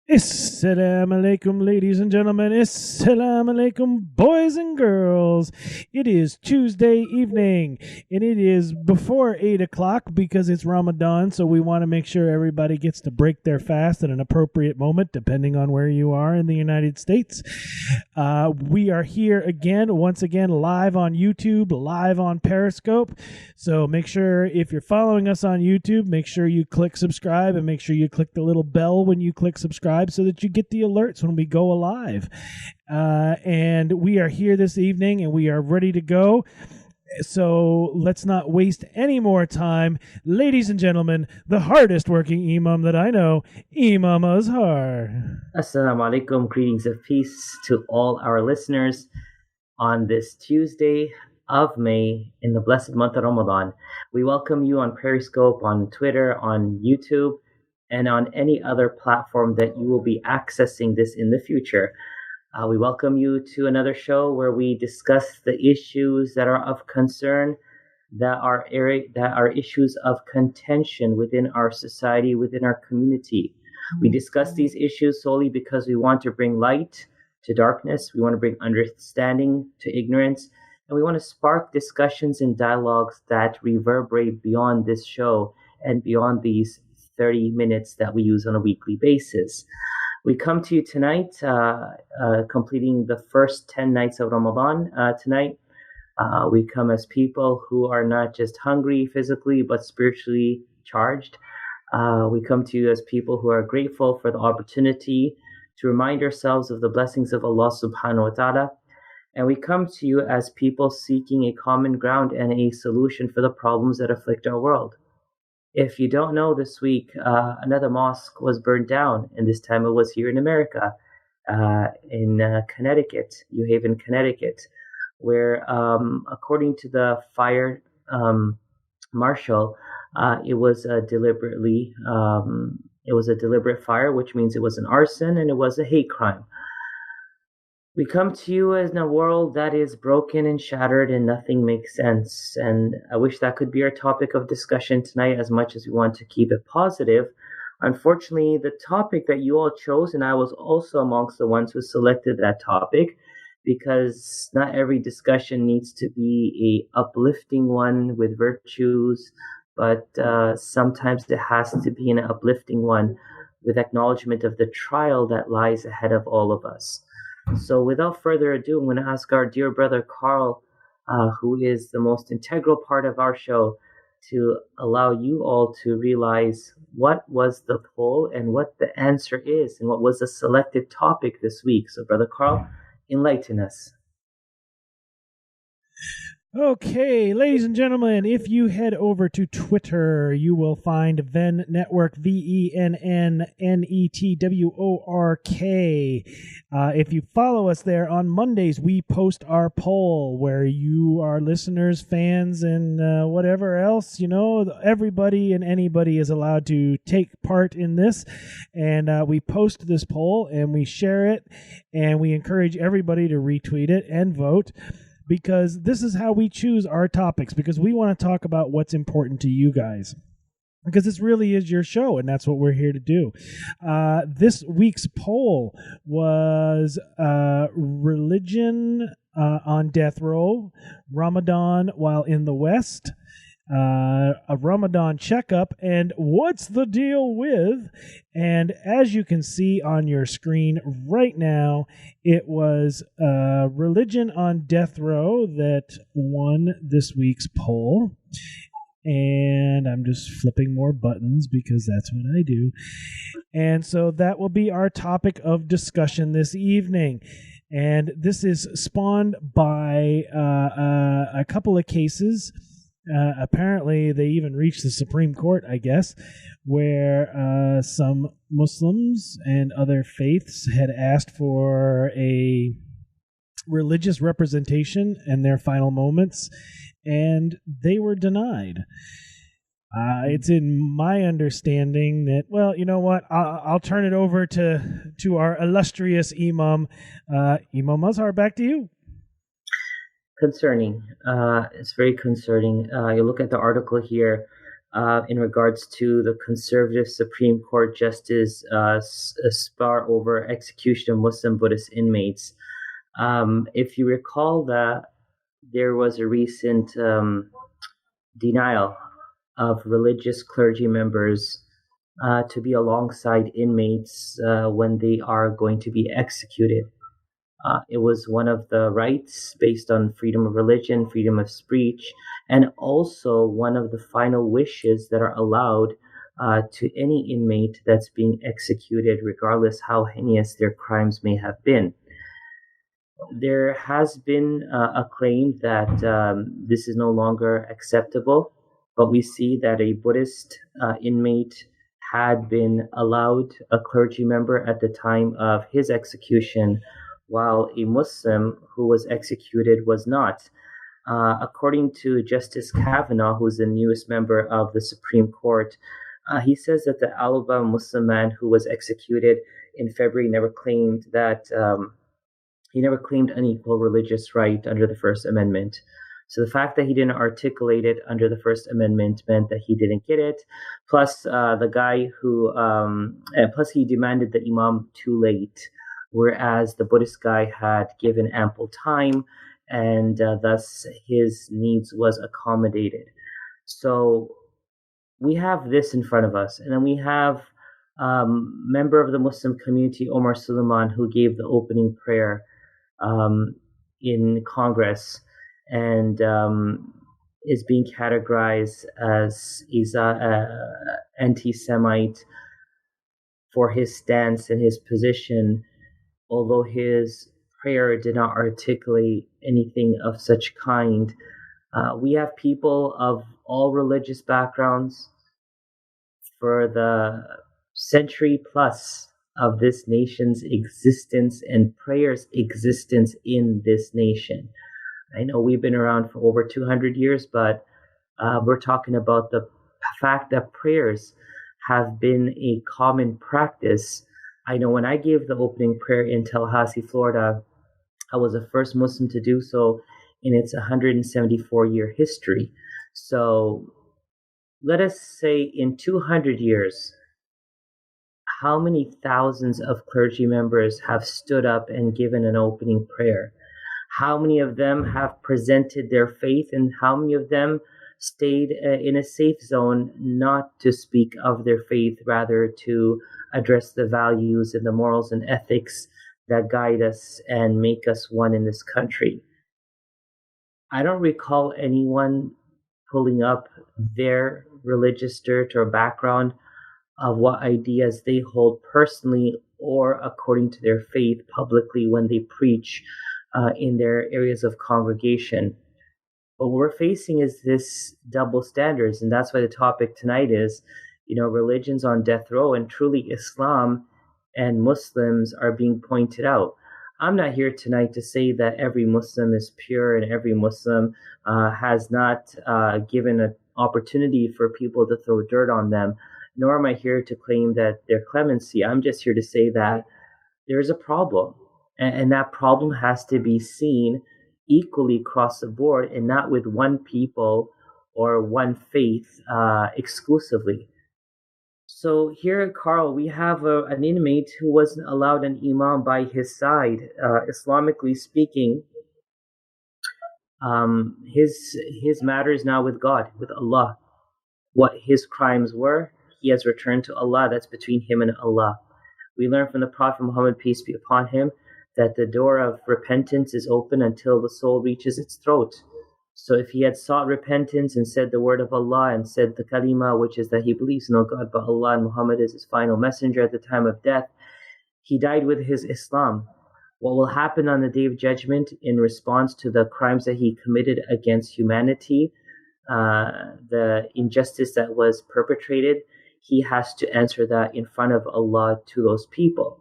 Assalamu alaikum, ladies and gentlemen. Assalamu alaikum, boys and girls. It is Tuesday evening, and it is before 8 o'clock because it's Ramadan, so we want to make sure everybody gets to break their fast at an appropriate moment, depending on where you are in the United States. We are here again, once again, live on YouTube, live on Periscope. So make sure, if you're following us on YouTube, make sure you click subscribe and make sure you click the little bell when you click subscribe so that you get the alerts when we go live. And we are here this evening and we are ready to go. So let's not waste any more time. Ladies and gentlemen, the hardest working Imam that I know, Imam Azhar. Assalamu alaikum, greetings of peace to all our listeners on this Tuesday of May in the blessed month of Ramadan. We welcome you on Periscope, on Twitter, on YouTube, and on any other platform that you will be accessing this in the future. We welcome you to another show where we discuss the issues that are of concern, that are issues of contention within our society, within our community. We discuss these issues solely because we want to bring light to darkness, we want to bring understanding to ignorance, and we want to spark discussions and dialogues that reverberate beyond this show and beyond these 30 minutes that we use on a weekly basis. We come to you tonight, completing the first 10 nights of Ramadan. Tonight, we come as people who are not just hungry physically, but spiritually charged. We come to you as people who are grateful for the opportunity to remind ourselves of the blessings of Allah subhanahu wa ta'ala. And we come to you as people seeking a common ground and a solution for the problems that afflict our world. If you don't know, this week, another mosque was burned down, and this time it was here in America, in Connecticut, New Haven, Connecticut, where, according to the fire marshal, it was a deliberate fire, which means it was an arson and it was a hate crime. We come to you in a world that is broken and shattered and nothing makes sense. And I wish that could be our topic of discussion tonight, as much as we want to keep it positive. Unfortunately, the topic that you all chose, and I was also amongst the ones who selected that topic, because not every discussion needs to be a uplifting one with virtues, but sometimes it has to be an uplifting one with acknowledgement of the trial that lies ahead of all of us. So without further ado, I'm going to ask our dear brother Carl, who is the most integral part of our show, to allow you all to realize what was the poll and what the answer is and what was the selected topic this week. So brother Carl, enlighten us. Okay, ladies and gentlemen, if you head over to Twitter, you will find Venn Network, VENNNETWORK. If you follow us there on Mondays, we post our poll where you, our listeners, fans, and whatever else, everybody and anybody is allowed to take part in this. And we post this poll and we share it, and we encourage everybody to retweet it and vote, because this is how we choose our topics, because we want to talk about what's important to you guys, because this really is your show, and that's what we're here to do. This week's poll was religion on death row, Ramadan while in the West, a Ramadan checkup, and what's the deal with? And as you can see on your screen right now, it was religion on death row that won this week's poll. And I'm just flipping more buttons because that's what I do. And so that will be our topic of discussion this evening. And this is spawned by a couple of cases. Apparently, they even reached the Supreme Court, I guess, where some Muslims and other faiths had asked for a religious representation in their final moments, and they were denied. It's in my understanding that, well, you know what? I'll turn it over to our illustrious Imam. Imam Azhar, back to you. Concerning. It's very concerning. You look at the article here. in regards to the conservative Supreme Court Justice spar over execution of Muslim Buddhist inmates. If you recall that there was a recent denial of religious clergy members to be alongside inmates when they are going to be executed. It was one of the rights based on freedom of religion, freedom of speech, and also one of the final wishes that are allowed to any inmate that's being executed, regardless how heinous their crimes may have been. There has been a claim that this is no longer acceptable, but we see that a Buddhist inmate had been allowed a clergy member at the time of his execution, while a Muslim who was executed was not. According to Justice Kavanaugh, who's the newest member of the Supreme Court, he says that the Alabama Muslim man who was executed in February never claimed that he never claimed an equal religious right under the First Amendment. So the fact that he didn't articulate it under the First Amendment meant that he didn't get it. Plus, the guy who, plus he demanded the Imam too late, whereas the Buddhist guy had given ample time, and thus his needs was accommodated. So we have this in front of us, and then we have member of the Muslim community, Omar Suleiman, who gave the opening prayer in Congress, and is being categorized as anti-Semite for his stance and his position, although his prayer did not articulate anything of such kind. We have people of all religious backgrounds for the century plus of this nation's existence and prayer's existence in this nation. I know we've been around for over 200 years, but we're talking about the fact that prayers have been a common practice. I know when I gave the opening prayer in Tallahassee, Florida, I was the first Muslim to do so in its 174-year history. So let us say in 200 years, how many thousands of clergy members have stood up and given an opening prayer? How many of them have presented their faith, and how many of them stayed in a safe zone not to speak of their faith, rather to address the values and the morals and ethics that guide us and make us one in this country? I don't recall anyone pulling up their religious dirt or background of what ideas they hold personally or according to their faith publicly when they preach in their areas of congregation. What we're facing is this double standards, and that's why the topic tonight is, religions on death row, and truly Islam and Muslims are being pointed out. I'm not here tonight to say that every Muslim is pure and every Muslim has not given an opportunity for people to throw dirt on them, nor am I here to claim that they're clemency. I'm just here to say that there is a problem, and that problem has to be seen equally across the board and not with one people or one faith exclusively. So here, Carl, we have an inmate who wasn't allowed an imam by his side. Islamically speaking, his matter is now with God, with Allah. What his crimes were, he has returned to Allah. That's between him and Allah. We learn from the Prophet Muhammad, peace be upon him, that the door of repentance is open until the soul reaches its throat. So if he had sought repentance and said the word of Allah and said the kalima, which is that he believes in no God but Allah and Muhammad is his final messenger at the time of death, he died with his Islam. What will happen on the Day of Judgment in response to the crimes that he committed against humanity, the injustice that was perpetrated, he has to answer that in front of Allah to those people.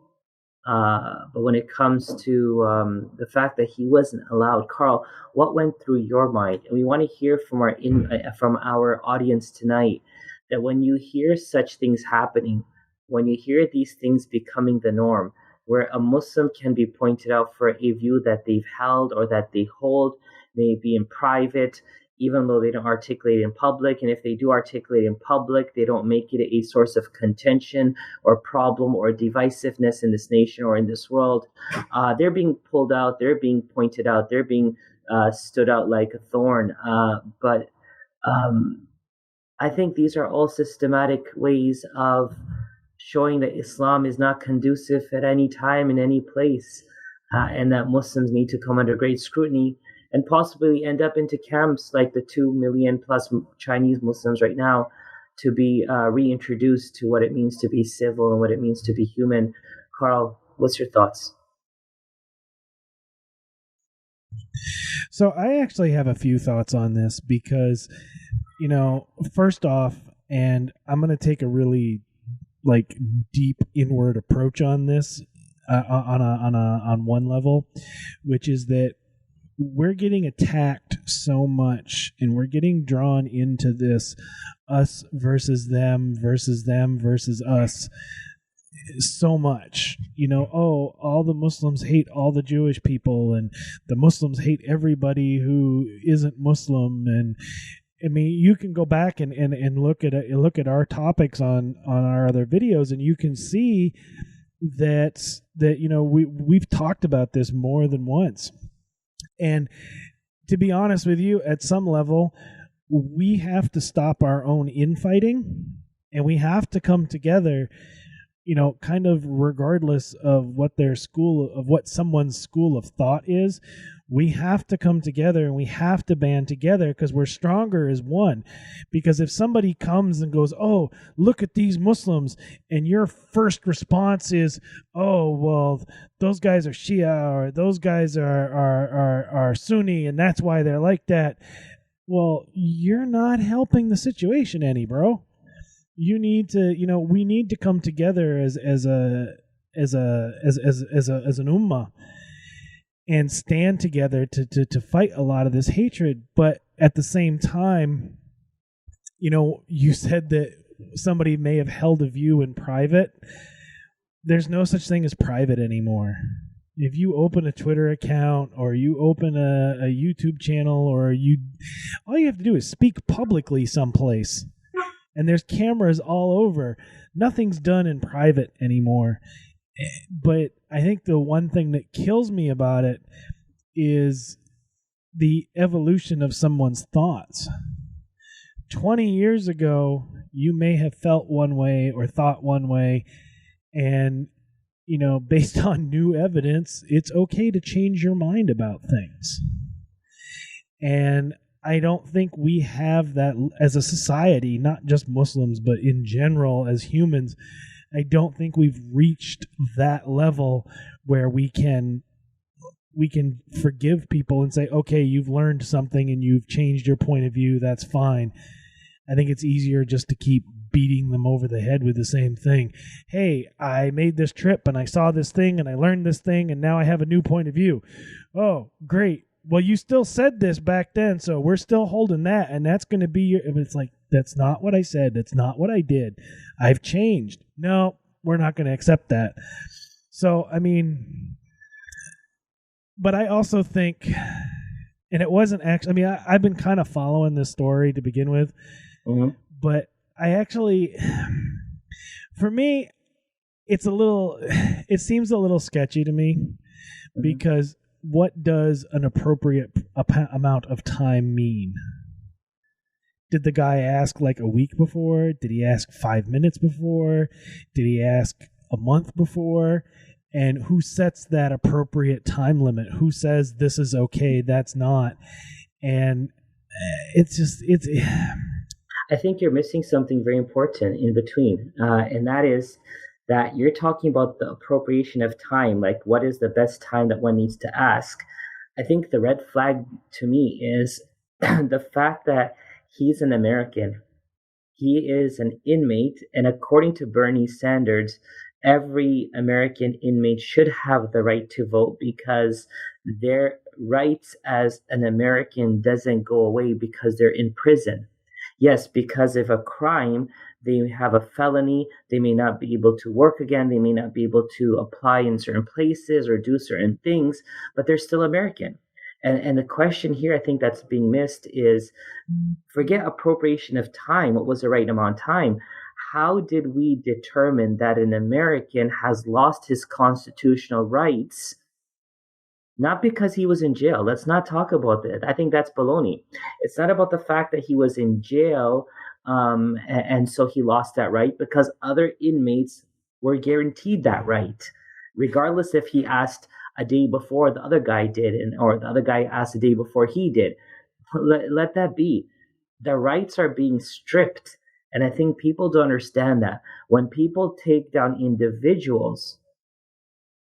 But when it comes to the fact that he wasn't allowed, Carl, what went through your mind? And we want to hear from our audience tonight, that when you hear such things happening, when you hear these things becoming the norm, where a Muslim can be pointed out for a view that they've held or that they hold, maybe in private, even though they don't articulate in public. And if they do articulate in public, they don't make it a source of contention or problem or divisiveness in this nation or in this world. They're being pulled out, they're being pointed out, they're being stood out like a thorn. But I think these are all systematic ways of showing that Islam is not conducive at any time in any place, and that Muslims need to come under great scrutiny and possibly end up into camps like the 2 million plus Chinese Muslims right now, to be reintroduced to what it means to be civil and what it means to be human. Carl, what's your thoughts? So I actually have a few thoughts on this because, first off, and I'm going to take a really deep inward approach on this on one level, which is that we're getting attacked so much and we're getting drawn into this us versus them versus us so much. All the Muslims hate all the Jewish people and the Muslims hate everybody who isn't Muslim. And I mean, you can go back and look at our topics on our other videos, and you can see that we've talked about this more than once. And to be honest with you, at some level, we have to stop our own infighting, and we have to come together, kind of regardless of what someone's school of thought is. We have to come together and we have to band together because we're stronger as one. Because if somebody comes and goes, "Oh, look at these Muslims," and your first response is, "Oh, well, those guys are Shia or those guys are Sunni and that's why they're like that," well, you're not helping the situation any, bro. You need to, we need to come together as an ummah and stand together to fight a lot of this hatred. But at the same time, you said that somebody may have held a view in private. There's no such thing as private anymore. If you open a Twitter account or you open a YouTube channel all you have to do is speak publicly someplace. And there's cameras all over. Nothing's done in private anymore. But I think the one thing that kills me about it is the evolution of someone's thoughts. 20 years ago, you may have felt one way or thought one way, and, based on new evidence, it's okay to change your mind about things. And I don't think we have that as a society, not just Muslims, but in general as humans. I don't think we've reached that level where we can forgive people and say, okay, you've learned something and you've changed your point of view. That's fine. I think it's easier just to keep beating them over the head with the same thing. Hey, I made this trip and I saw this thing and I learned this thing and now I have a new point of view. Oh, great. Well, you still said this back then, so we're still holding that, and that's going to be your... It's like, that's not what I said. That's not what I did. I've changed. No, we're not going to accept that. So, I mean... But I also think... And it wasn't actually... I mean, I've been kind of following this story to begin with, but I actually... For me, it's a little... It seems a little sketchy to me, because... What does an appropriate amount of time mean? Did the guy ask like a week before? Did he ask 5 minutes before? Did he ask a month before? And who sets that appropriate time limit? Who says this is okay, that's not? And it's I think you're missing something very important in between, and that is that you're talking about the appropriation of time, like what is the best time that one needs to ask. I think the red flag to me is the fact that he's an American. He is an inmate, and according to Bernie Sanders, every American inmate should have the right to vote because their rights as an American doesn't go away because they're in prison. Yes, because of a crime, they have a felony, they may not be able to work again, they may not be able to apply in certain places or do certain things, but they're still American. And the question here, I think that's being missed is, forget appropriation of time. What was the right amount of time? How did we determine that an American has lost his constitutional rights? Not because he was in jail. Let's not talk about that. I think that's baloney. It's not about the fact that he was in jail, and so he lost that right, because other inmates were guaranteed that right, regardless if he asked a day before the other guy did, or the other guy asked a day before he did. Let that be. The rights are being stripped, and I think people don't understand that. When people take down individuals,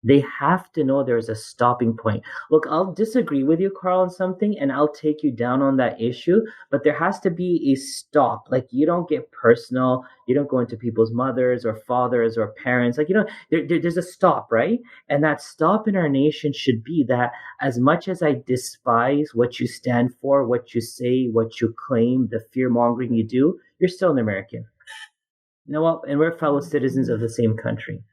they have to know there's a stopping point. Look, I'll disagree with you, Carl, on something, and I'll take you down on that issue, but there has to be a stop. Like, you don't get personal. You don't go into people's mothers or fathers or parents. Like, there's a stop, right? And that stop in our nation should be that, as much as I despise what you stand for, what you say, what you claim, the fear mongering you do, you're still an American. You know what? And we're fellow citizens of the same country.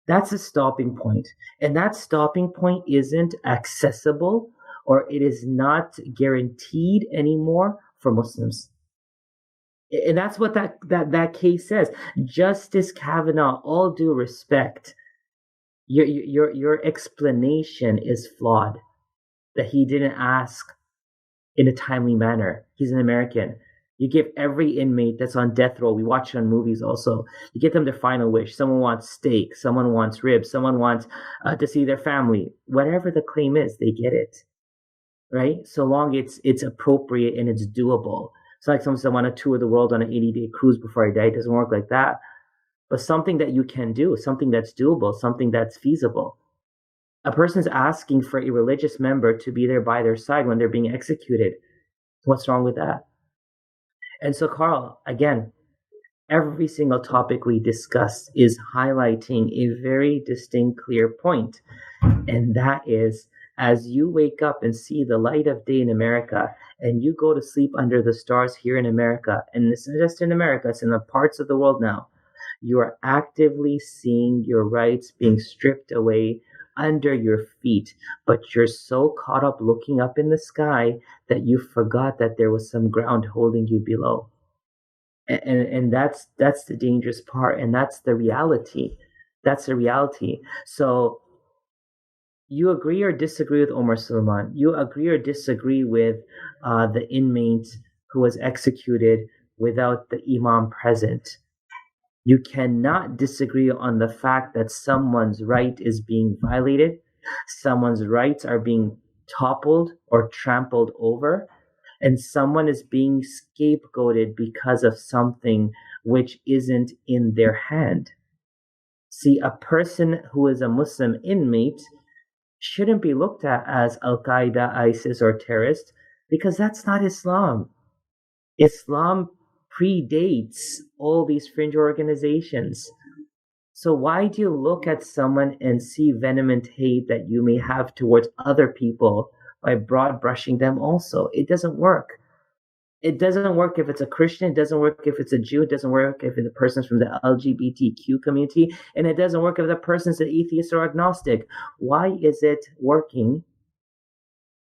That's a stopping point. And that stopping point isn't accessible, or it is not guaranteed anymore for Muslims. And that's what that case says. Justice Kavanaugh, all due respect, your explanation is flawed. That he didn't ask in a timely manner. He's an American. You give every inmate that's on death row, we watch it on movies also, you give them their final wish. Someone wants steak, someone wants ribs, someone wants to see their family. Whatever the claim is, they get it, right? So long it's appropriate and it's doable. It's like someone said, I want to tour the world on an 80-day cruise before I die. It doesn't work like that. But something that you can do, something that's doable, something that's feasible. A person's asking for a religious member to be there by their side when they're being executed. What's wrong with that? And so, Carl, again, every single topic we discuss is highlighting a very distinct, clear point. And that is, as you wake up and see the light of day in America, and you go to sleep under the stars here in America, and it's not just in America, it's in the parts of the world now, you are actively seeing your rights being stripped away under your feet, but you're so caught up looking up in the sky that you forgot that there was some ground holding you below. And that's the dangerous part, and that's the reality. That's the reality. So you agree or disagree with Omar Suleiman? You agree or disagree with the inmate who was executed without the Imam present? You cannot disagree on the fact that someone's right is being violated, someone's rights are being toppled or trampled over, and someone is being scapegoated because of something which isn't in their hand. See, a person who is a Muslim inmate shouldn't be looked at as Al-Qaeda, ISIS, or terrorist, because that's not Islam. Islam predates all these fringe organizations. So why do you look at someone and see venom and hate that you may have towards other people by broad brushing them also? It doesn't work. It doesn't work if it's a Christian. It doesn't work if it's a Jew. It doesn't work if the person's from the LGBTQ community. And it doesn't work if the person's an atheist or agnostic. Why is it working?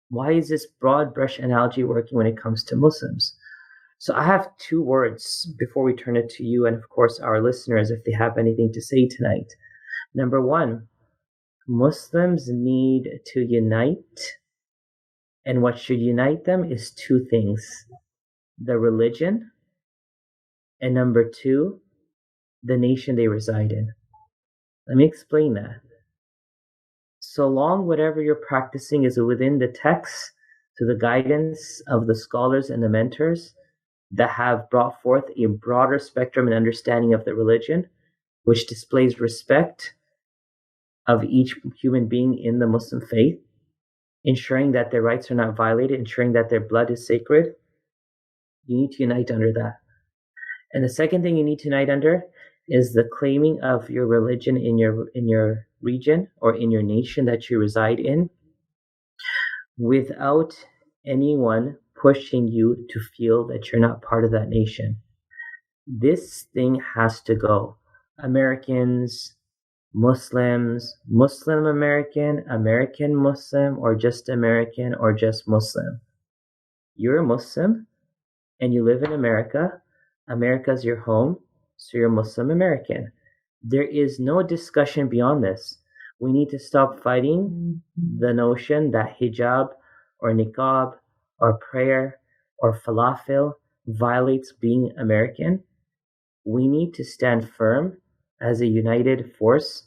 Why is this broad brush analogy working when it comes to Muslims? So I have two words before we turn it to you and, of course, our listeners, if they have anything to say tonight. Number one, Muslims need to unite. And what should unite them is two things: the religion, and number two, the nation they reside in. Let me explain that. So long whatever you're practicing is within the text, to the guidance of the scholars and the mentors that have brought forth a broader spectrum and understanding of the religion, which displays respect of each human being in the Muslim faith, ensuring that their rights are not violated, ensuring that their blood is sacred. You need to unite under that. And the second thing you need to unite under is the claiming of your religion in your region or in your nation that you reside in, without anyone pushing you to feel that you're not part of that nation. This thing has to go. Americans, Muslims, Muslim American, American Muslim, or just American, or just Muslim. You're a Muslim and you live in America. America's your home, so you're Muslim American. There is no discussion beyond this. We need to stop fighting the notion that hijab or niqab or prayer or falafel violates being American. We need to stand firm as a united force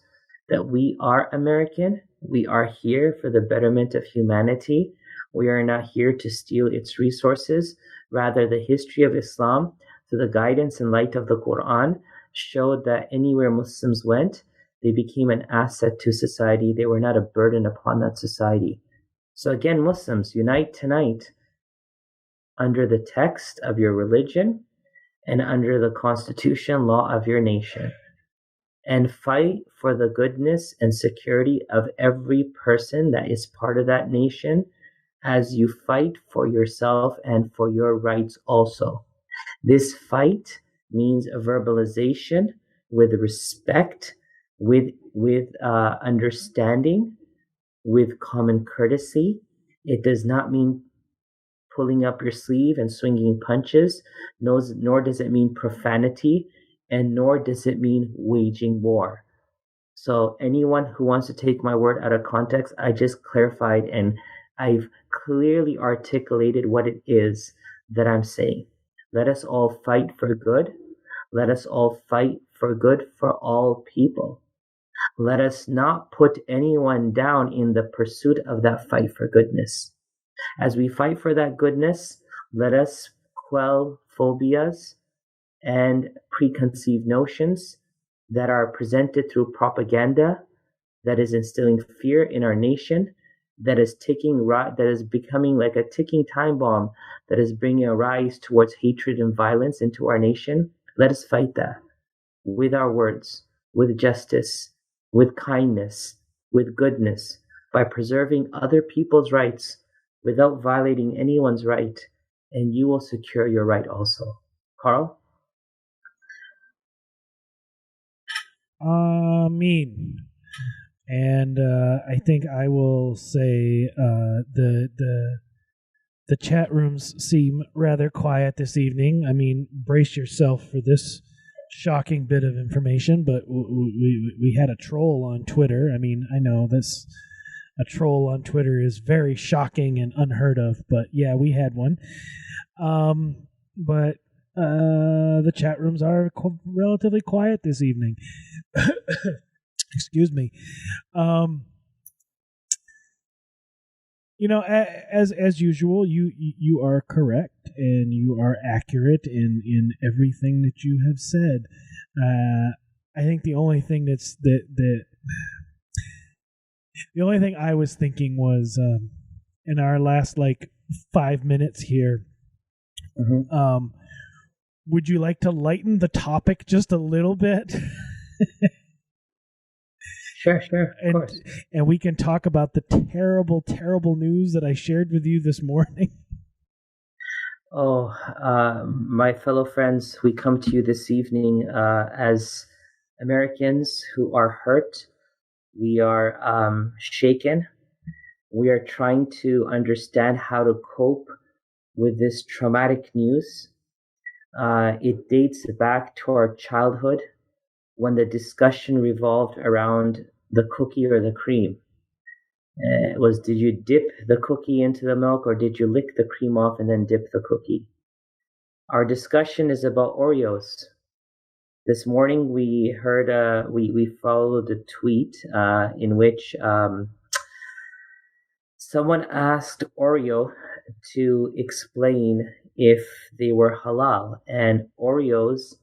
that we are American. We are here for the betterment of humanity. We are not here to steal its resources. Rather, the history of Islam, through the guidance and light of the Quran, showed that anywhere Muslims went, they became an asset to society. They were not a burden upon that society. So again, Muslims, unite tonight under the text of your religion and under the constitution law of your nation, and fight for the goodness and security of every person that is part of that nation, as you fight for yourself and for your rights also. This fight means a verbalization with respect, with understanding, with common courtesy. It does not mean pulling up your sleeve and swinging punches, nor does it mean profanity, and nor does it mean waging war. So anyone who wants to take my word out of context, I just clarified and I've clearly articulated what it is that I'm saying. Let us all fight for good. Let us all fight for good for all people. Let us not put anyone down in the pursuit of that fight for goodness. As we fight for that goodness, let us quell phobias and preconceived notions that are presented through propaganda that is instilling fear in our nation, that is becoming like a ticking time bomb, that is bringing a rise towards hatred and violence into our nation. Let us fight that with our words, with justice, with kindness, with goodness, by preserving other people's rights without violating anyone's right, and you will secure your right also. Carl? Mean. And I think I will say the chat rooms seem rather quiet this evening. I mean, brace yourself for this shocking bit of information, but we had a troll on Twitter. I mean, I know this. A troll on Twitter is very shocking and unheard of, but yeah, we had one. But the chat rooms are relatively quiet this evening. Excuse me. You know, as usual, you are correct and you are accurate in everything that you have said. I think the only thing the only thing I was thinking was in our last 5 minutes here. Mm-hmm. Would you like to lighten the topic just a little bit? Sure, of course. And we can talk about the terrible, terrible news that I shared with you this morning. Oh, my fellow friends, we come to you this evening as Americans who are hurt. We are shaken. We are trying to understand how to cope with this traumatic news. It dates back to our childhood when the discussion revolved around the cookie or the cream. It was, did you dip the cookie into the milk or did you lick the cream off and then dip the cookie? Our discussion is about Oreos. This morning we heard, we followed a tweet in which someone asked Oreo to explain if they were halal, and Oreos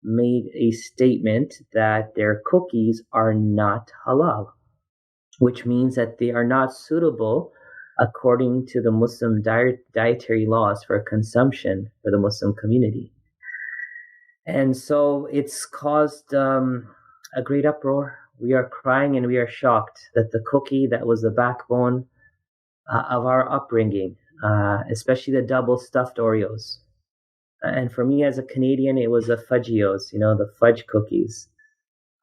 made a statement that their cookies are not halal, which means that they are not suitable according to the Muslim dietary laws for consumption for the Muslim community. And so it's caused a great uproar. We are crying and we are shocked that the cookie that was the backbone of our upbringing, especially the double stuffed Oreos. And for me as a Canadian, it was the Fudgios, the fudge cookies.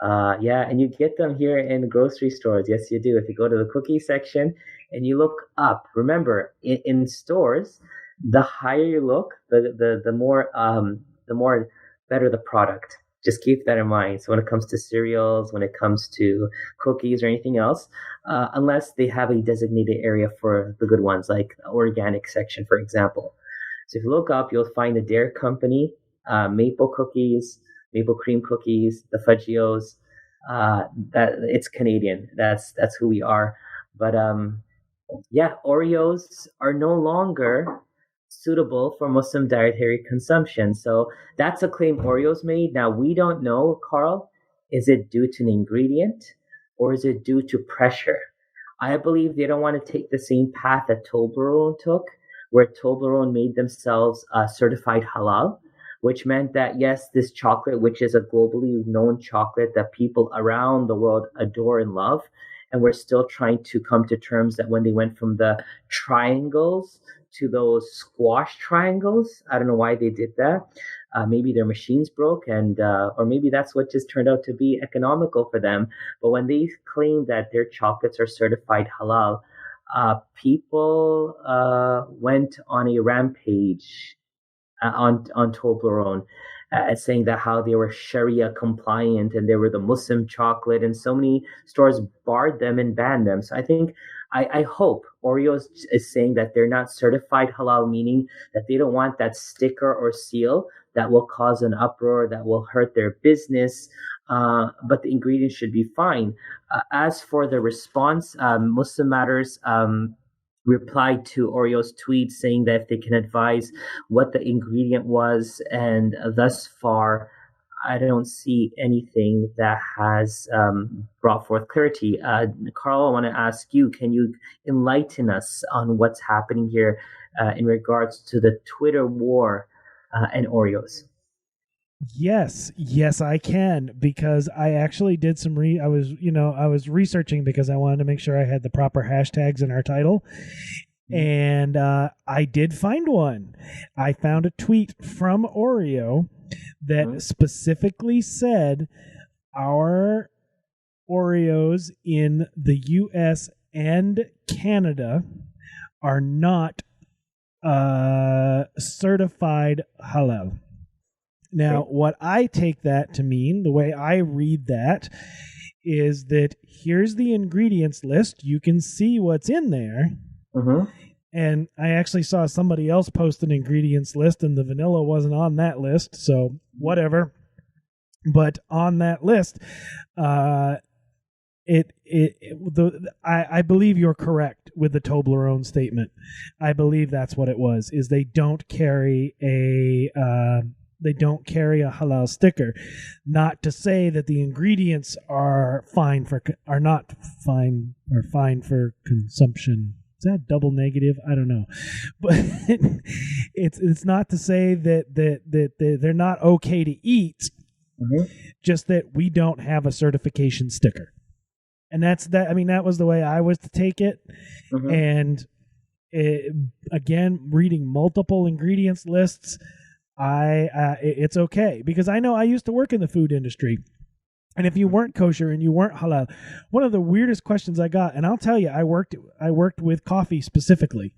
Yeah, and you get them here in grocery stores. Yes, you do. If you go to the cookie section and you look up, remember in stores, the higher you look, the more better the product. Just keep that in mind. So when it comes to cereals, when it comes to cookies or anything else, unless they have a designated area for the good ones, like the organic section, for example. So if you look up, you'll find the Dare Company, maple cookies, maple cream cookies, the Fudgios. That it's Canadian. That's who we are. But yeah, Oreos are no longer suitable for Muslim dietary consumption. So that's a claim Oreos made. Now we don't know, Carl. Is it due to an ingredient or is it due to pressure? I believe they don't want to take the same path that Toblerone took, where Toblerone made themselves certified halal, which meant that yes, this chocolate, which is a globally known chocolate that people around the world adore and love, and we're still trying to come to terms that when they went from the triangles to those squash triangles, I don't know why they did that. Maybe their machines broke, and or maybe that's what just turned out to be economical for them. But when they claim that their chocolates are certified halal, people went on a rampage on Toblerone, saying that how they were Sharia compliant and they were the Muslim chocolate, and so many stores barred them and banned them. So I hope Oreos is saying that they're not certified halal, meaning that they don't want that sticker or seal that will cause an uproar, that will hurt their business. But the ingredients should be fine. As for the response, Muslim Matters replied to Oreo's tweet saying that if they can advise what the ingredient was, and thus far, I don't see anything that has brought forth clarity. Carl, I want to ask you, can you enlighten us on what's happening here in regards to the Twitter war and Oreos? Yes, I can, because I actually did some I was researching because I wanted to make sure I had the proper hashtags in our title. And I did find one. I found a tweet from Oreo that specifically said our Oreos in the US and Canada are not certified halal. Now, what I take that to mean, the way I read that, is that here's the ingredients list. You can see what's in there. And I actually saw somebody else post an ingredients list, and the vanilla wasn't on that list, so whatever. But on that list, I believe you're correct with the Toblerone statement. I believe that's what it was. Is they don't carry a halal sticker. Not to say that the ingredients are not fine for consumption. Is that double negative? I don't know, but it's not to say that they're not okay to eat. Just that we don't have a certification sticker, and that's that. I mean, that was the way I was to take it, and again, reading multiple ingredients lists. It's okay, because I know I used to work in the food industry, and if you weren't kosher and you weren't halal, one of the weirdest questions I got, and I'll tell you, I worked with coffee specifically,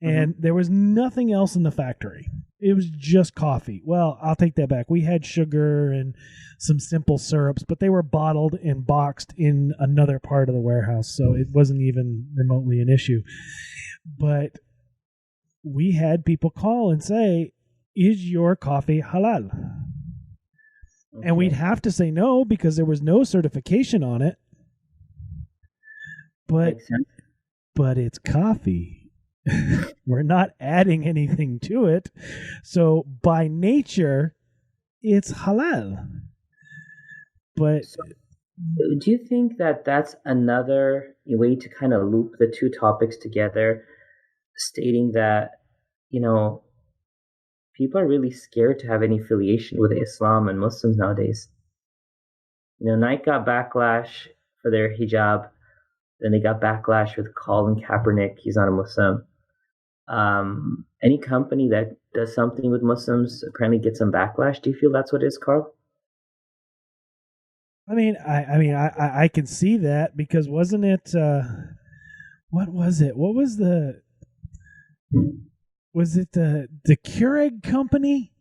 and there was nothing else in the factory. It was just coffee. Well, I'll take that back. We had sugar and some simple syrups, but they were bottled and boxed in another part of the warehouse, so it wasn't even remotely an issue. But we had people call and say, is your coffee halal? And we'd have to say no because there was no certification on it. But it's coffee. We're not adding anything to it. So by nature, it's halal. But do you think that that's another way to kind of loop the two topics together, stating that, people are really scared to have any affiliation with Islam and Muslims nowadays? Nike got backlash for their hijab. Then they got backlash with Colin Kaepernick. He's not a Muslim. Any company that does something with Muslims apparently gets some backlash. Do you feel that's what it is, Carl? I can see that because wasn't it? What was it? What was the? Was it the Keurig company?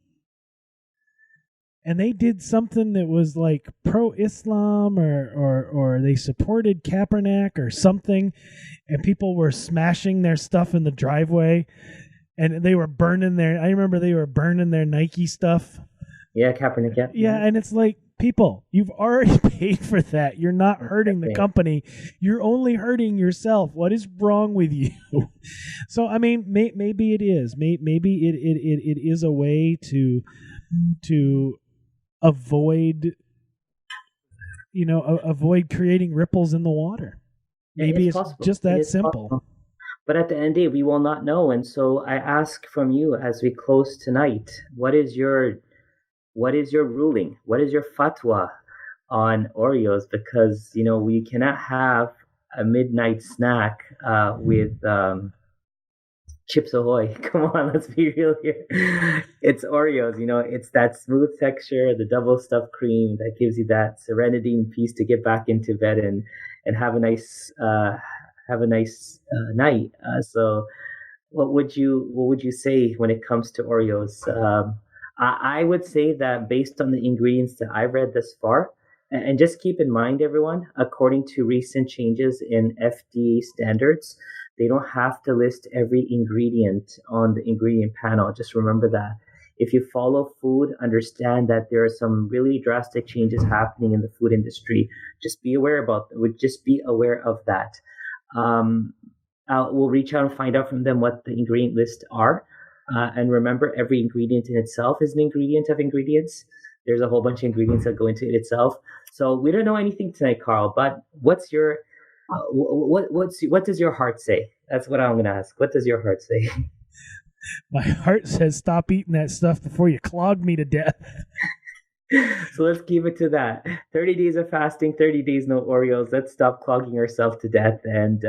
And they did something that was like pro-Islam or they supported Kaepernick or something, and people were smashing their stuff in the driveway, and they were burning their. I remember they were burning their Nike stuff. Yeah, Kaepernick. Yeah. Yeah, and it's like, people, you've already paid for that. You're not hurting the company. You're only hurting yourself. What is wrong with you? So, I mean, maybe it is. Maybe it is a way to avoid, avoid creating ripples in the water. Maybe it's just that simple. Possible. But at the end of the day, we will not know. And so I ask from you as we close tonight, what is your ruling? What is your fatwa on Oreos? Because, we cannot have a midnight snack with Chips Ahoy. Come on, let's be real here. It's Oreos, it's that smooth texture, the double stuffed cream that gives you that serenity and peace to get back into bed and have a nice night. So what would you say when it comes to Oreos? I would say that based on the ingredients that I've read thus far, and just keep in mind, everyone, according to recent changes in FDA standards, they don't have to list every ingredient on the ingredient panel. Just remember that. If you follow food, understand that there are some really drastic changes happening in the food industry. Just be aware of that. We'll reach out and find out from them what the ingredient lists are. And remember, every ingredient in itself is an ingredient of ingredients. There's a whole bunch of ingredients that go into it itself. So we don't know anything tonight, Carl. But what's your what does your heart say? That's what I'm going to ask. What does your heart say? My heart says, stop eating that stuff before you clog me to death. So let's keep it to that. 30 days of fasting, 30 days no Oreos. Let's stop clogging ourselves to death, and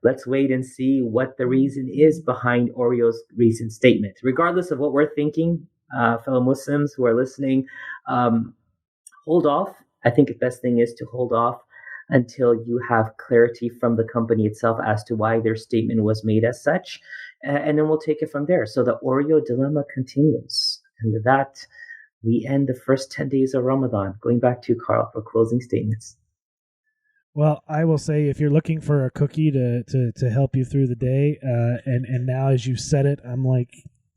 let's wait and see what the reason is behind Oreo's recent statement. Regardless of what we're thinking, fellow Muslims who are listening, hold off. I think the best thing is to hold off until you have clarity from the company itself as to why their statement was made as such, and then we'll take it from there. So the Oreo dilemma continues. And with that, we end the first 10 days of Ramadan. Going back to Carl for closing statements. Well, I will say, if you're looking for a cookie to help you through the day, and now as you said it, I'm like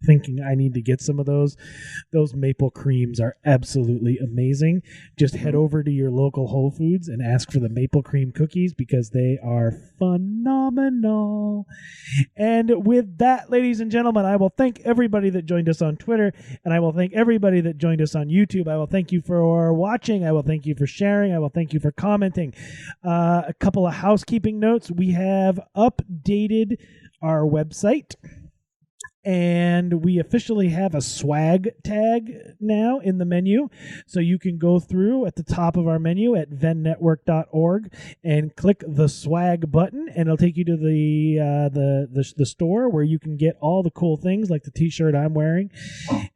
thinking I need to get some of those. Those maple creams are absolutely amazing. Just head over to your local Whole Foods and ask for the maple cream cookies because they are phenomenal. And with that, ladies and gentlemen, I will thank everybody that joined us on Twitter, and I will thank everybody that joined us on YouTube. I will thank you for watching. I will thank you for sharing. I will thank you for commenting. A couple of housekeeping notes. We have updated our website, and we officially have a swag tag now in the menu. So you can go through at the top of our menu at vennnetwork.org and click the swag button, and it'll take you to the store where you can get all the cool things like the t-shirt I'm wearing.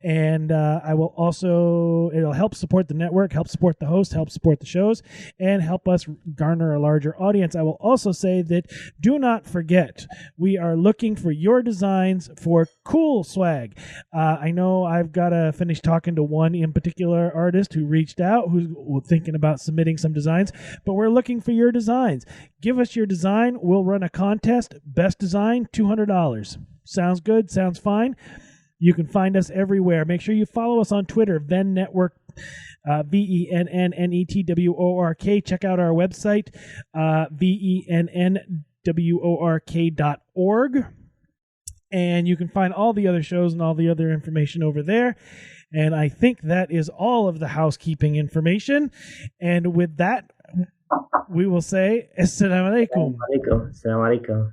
And it'll help support the network, help support the host, help support the shows, and help us garner a larger audience. I will also say that do not forget, we are looking for your designs for cool swag. I know I've got to finish talking to one in particular artist who reached out, who's thinking about submitting some designs, but we're looking for your designs. Give us your design. We'll run a contest. Best design, $200. Sounds good? Sounds fine? You can find us everywhere. Make sure you follow us on Twitter, Venn Network, VENNNETWORK. Check out our website, VENNWORK.org. And you can find all the other shows and all the other information over there. And I think that is all of the housekeeping information. And with that, we will say, Assalamu alaikum. Assalamu alaikum.